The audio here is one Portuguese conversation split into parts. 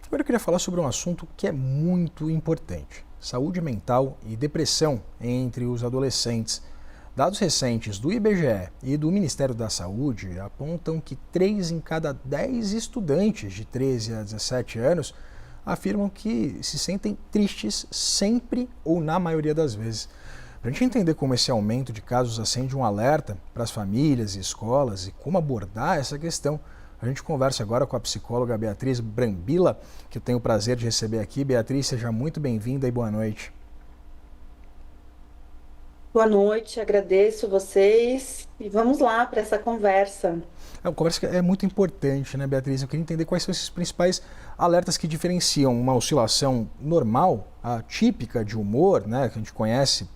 Agora eu queria falar sobre um assunto que é muito importante: saúde mental e depressão entre os adolescentes. Dados recentes do IBGE e do Ministério da Saúde apontam que 3 em cada 10 estudantes de 13 a 17 anos afirmam que se sentem tristes sempre ou na maioria das vezes. Para a gente entender como esse aumento de casos acende um alerta para as famílias e escolas e como abordar essa questão, a gente conversa agora com a psicóloga Beatriz Brambila, que eu tenho o prazer de receber aqui. Beatriz, seja muito bem-vinda e boa noite. Boa noite, agradeço vocês e vamos lá para essa conversa. É uma conversa que é muito importante, né, Beatriz? Eu queria entender quais são esses principais alertas que diferenciam uma oscilação normal, típica de humor, né, que a gente conhece,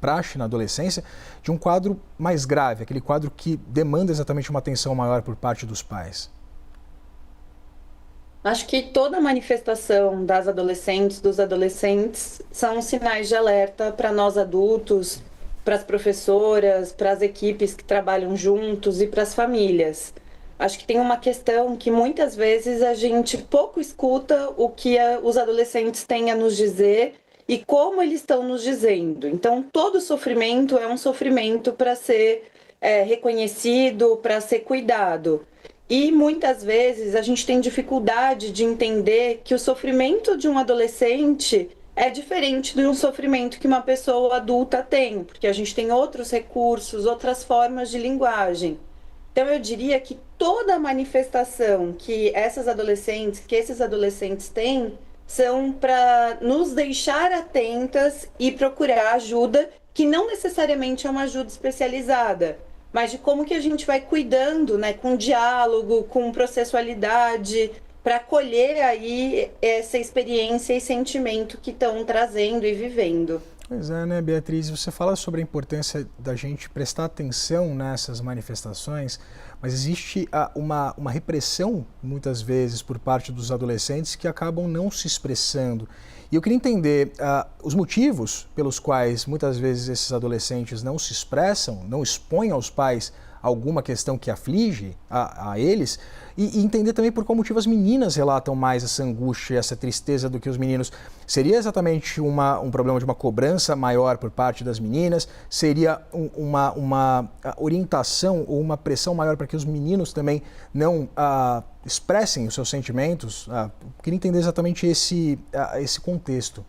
praxe na adolescência, de um quadro mais grave, aquele quadro que demanda exatamente uma atenção maior por parte dos pais. Acho que toda manifestação das adolescentes, dos adolescentes, são sinais de alerta para nós adultos, para as professoras, para as equipes que trabalham juntos e para as famílias. Acho que tem uma questão que muitas vezes a gente pouco escuta o que os adolescentes têm a nos dizer e como eles estão nos dizendo. Então, todo sofrimento é um sofrimento para ser reconhecido, para ser cuidado. E muitas vezes a gente tem dificuldade de entender que o sofrimento de um adolescente é diferente de um sofrimento que uma pessoa adulta tem, porque a gente tem outros recursos, outras formas de linguagem. Então eu diria que toda manifestação que esses adolescentes têm, são para nos deixar atentas e procurar ajuda, que não necessariamente é uma ajuda especializada, mas de como que a gente vai cuidando, né, com diálogo, com processualidade, para acolher aí essa experiência e sentimento que estão trazendo e vivendo. Pois é, né, Beatriz? Você fala sobre a importância da gente prestar atenção nessas manifestações, mas existe uma repressão, muitas vezes, por parte dos adolescentes que acabam não se expressando. E eu queria entender os motivos pelos quais, muitas vezes, esses adolescentes não se expressam, não expõem aos pais alguma questão que aflige a eles, e entender também por qual motivo as meninas relatam mais essa angústia, essa tristeza do que os meninos. Seria exatamente um problema de uma cobrança maior por parte das meninas? Seria uma orientação ou uma pressão maior para que os meninos também não expressem os seus sentimentos? Queria entender exatamente esse contexto.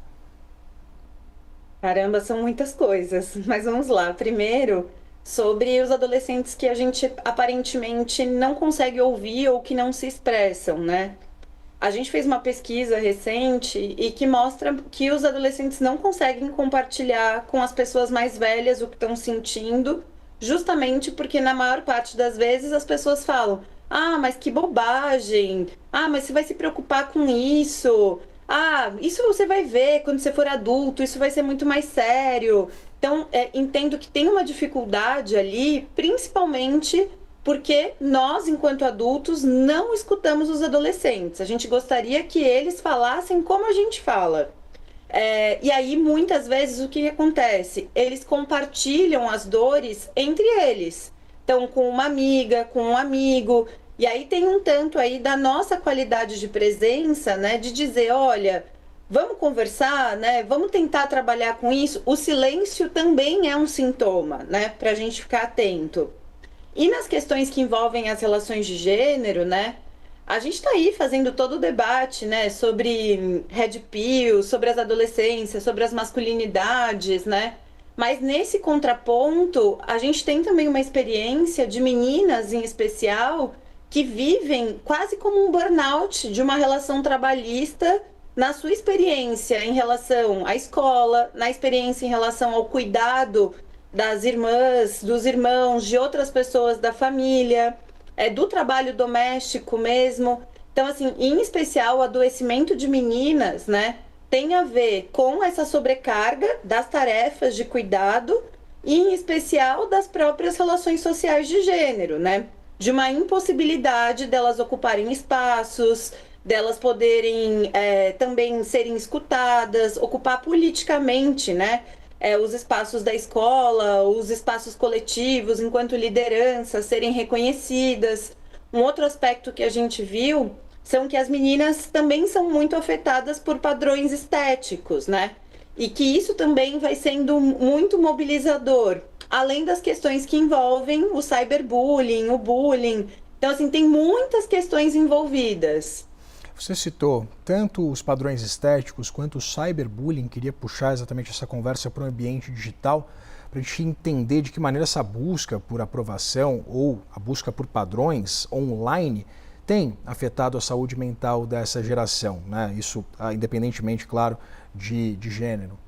Caramba, são muitas coisas, mas vamos lá. Primeiro, sobre os adolescentes que a gente aparentemente não consegue ouvir ou que não se expressam, né? A gente fez uma pesquisa recente e que mostra que os adolescentes não conseguem compartilhar com as pessoas mais velhas o que estão sentindo, justamente porque na maior parte das vezes as pessoas falam: "Ah, mas que bobagem! Ah, mas você vai se preocupar com isso? Ah, isso você vai ver quando você for adulto, isso vai ser muito mais sério." Então, entendo que tem uma dificuldade ali, principalmente porque nós, enquanto adultos, não escutamos os adolescentes. A gente gostaria que eles falassem como a gente fala. E aí, muitas vezes, o que acontece? Eles compartilham as dores entre eles. Então, com uma amiga, com um amigo. E aí tem um tanto aí da nossa qualidade de presença, né? De dizer, olha, vamos conversar, né? Vamos tentar trabalhar com isso. O silêncio também é um sintoma, né? Para a gente ficar atento. E nas questões que envolvem as relações de gênero, né? A gente está aí fazendo todo o debate, né, sobre red pill, sobre as adolescências, sobre as masculinidades, né? Mas nesse contraponto, a gente tem também uma experiência de meninas em especial que vivem quase como um burnout de uma relação trabalhista na sua experiência em relação à escola, na experiência em relação ao cuidado das irmãs, dos irmãos, de outras pessoas da família, do trabalho doméstico mesmo. Então, assim, em especial, o adoecimento de meninas, né, tem a ver com essa sobrecarga das tarefas de cuidado e, em especial, das próprias relações sociais de gênero, né? De uma impossibilidade delas ocuparem espaços, delas poderem também serem escutadas, ocupar politicamente, né? Os espaços da escola, os espaços coletivos, enquanto liderança, serem reconhecidas. Um outro aspecto que a gente viu são que as meninas também são muito afetadas por padrões estéticos, né? E que isso também vai sendo muito mobilizador, além das questões que envolvem o cyberbullying, o bullying. Então, assim, tem muitas questões envolvidas. Você citou tanto os padrões estéticos quanto o cyberbullying. Queria puxar exatamente essa conversa para o ambiente digital, para a gente entender de que maneira essa busca por aprovação ou a busca por padrões online tem afetado a saúde mental dessa geração, né? Isso independentemente, claro, de gênero.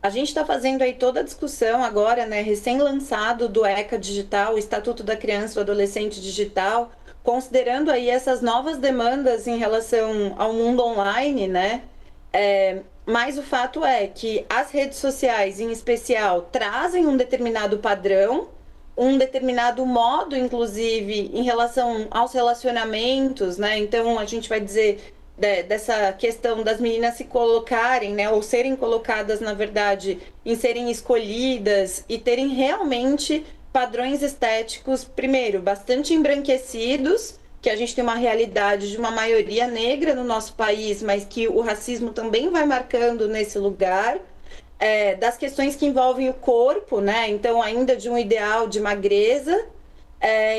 A gente está fazendo aí toda a discussão agora, né, recém-lançado do ECA Digital, o Estatuto da Criança e do Adolescente Digital, considerando aí essas novas demandas em relação ao mundo online, né? Mas o fato é que as redes sociais, em especial, trazem um determinado padrão, um determinado modo, inclusive, em relação aos relacionamentos, né? Então, a gente vai dizer dessa questão das meninas se colocarem, né, ou serem colocadas, na verdade, em serem escolhidas e terem realmente padrões estéticos, primeiro, bastante embranquecidos, que a gente tem uma realidade de uma maioria negra no nosso país, mas que o racismo também vai marcando nesse lugar. Das questões que envolvem o corpo, né? Então, ainda de um ideal de magreza,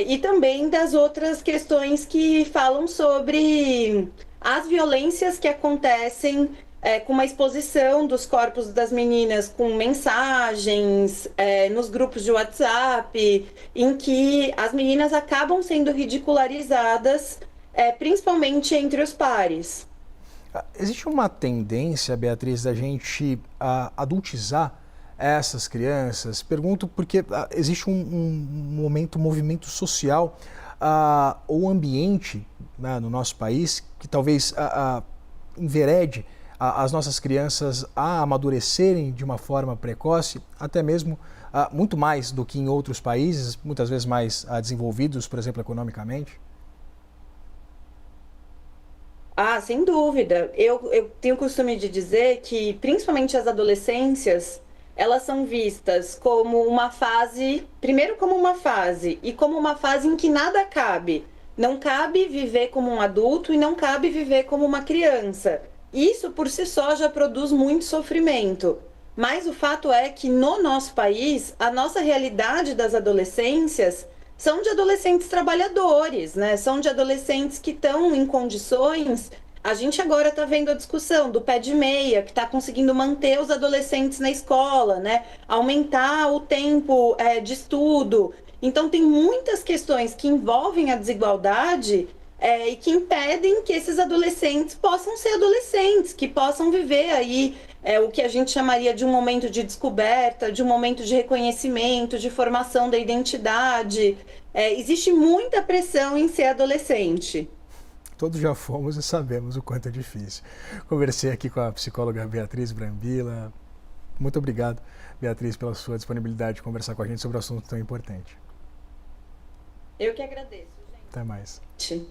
e também das outras questões que falam sobre as violências que acontecem com uma exposição dos corpos das meninas com mensagens nos grupos de WhatsApp, em que as meninas acabam sendo ridicularizadas, principalmente entre os pares. Existe uma tendência, Beatriz, da gente adultizar essas crianças? Pergunto porque existe um movimento social ou ambiente, né, no nosso país que talvez enverede as nossas crianças a amadurecerem de uma forma precoce, até mesmo muito mais do que em outros países, muitas vezes mais desenvolvidos, por exemplo, economicamente? Ah, sem dúvida. Eu tenho o costume de dizer que, principalmente as adolescências, elas são vistas como uma fase, primeiro como uma fase, e como uma fase em que nada cabe. Não cabe viver como um adulto e não cabe viver como uma criança. Isso por si só já produz muito sofrimento. Mas o fato é que no nosso país, a nossa realidade das adolescências são de adolescentes trabalhadores, né? São de adolescentes que estão em condições. A gente agora está vendo a discussão do pé de meia, que está conseguindo manter os adolescentes na escola, né? Aumentar o tempo de estudo. Então, tem muitas questões que envolvem a desigualdade e que impedem que esses adolescentes possam ser adolescentes, que possam viver aí o que a gente chamaria de um momento de descoberta, de um momento de reconhecimento, de formação da identidade. Existe muita pressão em ser adolescente. Todos já fomos e sabemos o quanto é difícil. Conversei aqui com a psicóloga Beatriz Brambila. Muito obrigado, Beatriz, pela sua disponibilidade de conversar com a gente sobre um assunto tão importante. Eu que agradeço, gente. Até mais.